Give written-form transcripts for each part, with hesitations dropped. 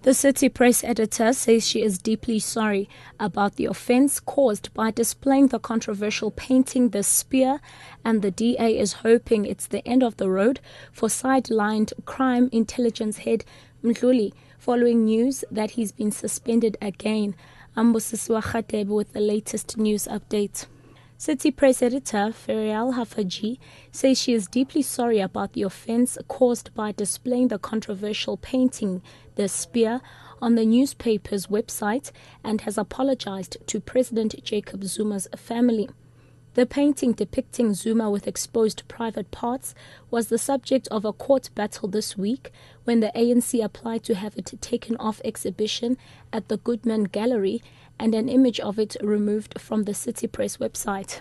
The City Press editor says she is deeply sorry about the offence caused by displaying the controversial painting The Spear, and the DA is hoping it's the end of the road for sidelined crime intelligence head Mdluli, following news that he's been suspended again. Ambosisiwa Khatebe with the latest news update. City Press editor Ferial Hafaji says she is deeply sorry about the offence caused by displaying the controversial painting The Spear on the newspaper's website and has apologized to President Jacob Zuma's family. The painting depicting Zuma with exposed private parts was the subject of a court battle this week when the ANC applied to have it taken off exhibition at the Goodman Gallery and an image of it removed from the City Press website.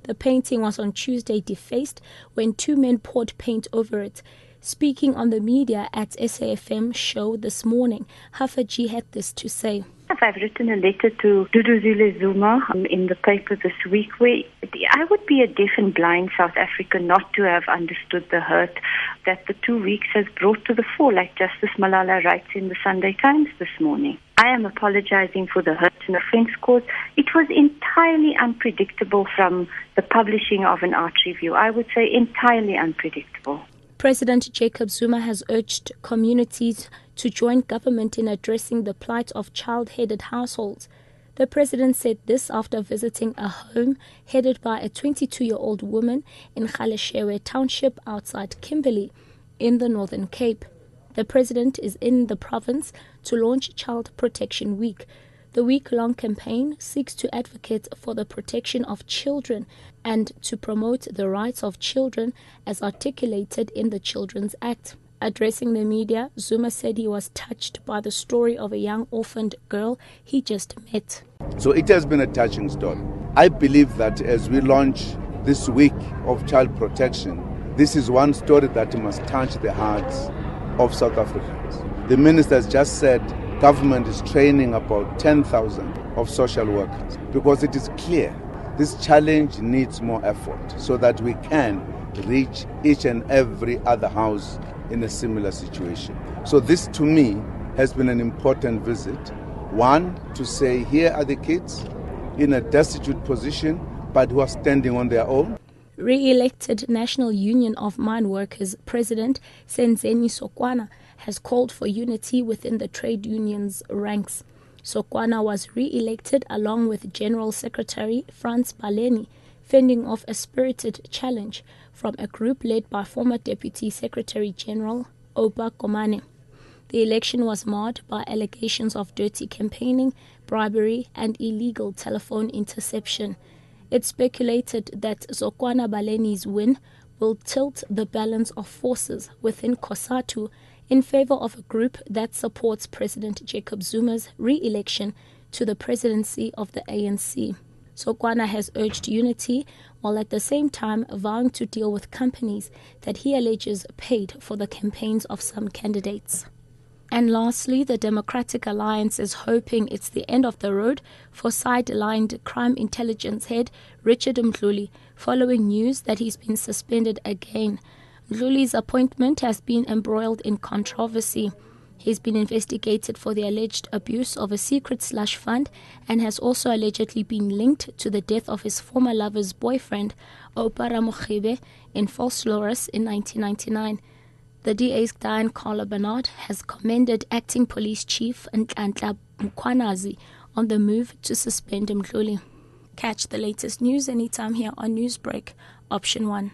The painting was on Tuesday defaced when two men poured paint over it. Speaking on the media at SAFM show this morning, Hafaji had this to say. I've written a letter to Duduzile Zuma in the paper this week where I would be a deaf and blind South African not to have understood the hurt that the 2 weeks has brought to the fore, like Justice Malala writes in the Sunday Times this morning. I am apologizing for the hurt and offense caused. It was entirely unpredictable from the publishing of an art review. I would say entirely unpredictable. President Jacob Zuma has urged communities to join government in addressing the plight of child-headed households. The president said this after visiting a home headed by a 22-year-old woman in Galeshewe Township outside Kimberley in the Northern Cape. The president is in the province to launch Child Protection Week. The week-long campaign seeks to advocate for the protection of children and to promote the rights of children as articulated in the Children's Act. Addressing the media, Zuma said he was touched by the story of a young orphaned girl he just met. So it has been a touching story. I believe that as we launch this week of child protection, this is one story that must touch the hearts of South Africans. The minister has just said government is training about 10,000 of social workers because it is clear this challenge needs more effort so that we can reach each and every other house in a similar situation. So this to me has been an important visit. One, to say here are the kids in a destitute position but who are standing on their own. Re-elected National Union of Mine Workers President Senzeni Sokwana has called for unity within the trade union's ranks. Sokwana was re-elected along with General Secretary Frans Baleni, fending off a spirited challenge from a group led by former Deputy Secretary General Oupa Komane. The election was marred by allegations of dirty campaigning, bribery and illegal telephone interception. It's speculated that Sokwana Baleni's win will tilt the balance of forces within COSATU in favor of a group that supports President Jacob Zuma's re-election to the presidency of the ANC. Sokwana has urged unity while at the same time vowing to deal with companies that he alleges paid for the campaigns of some candidates. And lastly, the Democratic Alliance is hoping it's the end of the road for sidelined crime intelligence head Richard Mdluli, following news that he's been suspended again. Mdluli's appointment has been embroiled in controversy. He's been investigated for the alleged abuse of a secret slush fund and has also allegedly been linked to the death of his former lover's boyfriend, Oupa Ramokgebe, in Vosloorus in 1999. The DA's Diane Carla Bernard has commended Acting Police Chief Nhlanhla Mkhwanazi on the move to suspend Mdluli. Catch the latest news anytime here on Newsbreak, Option 1.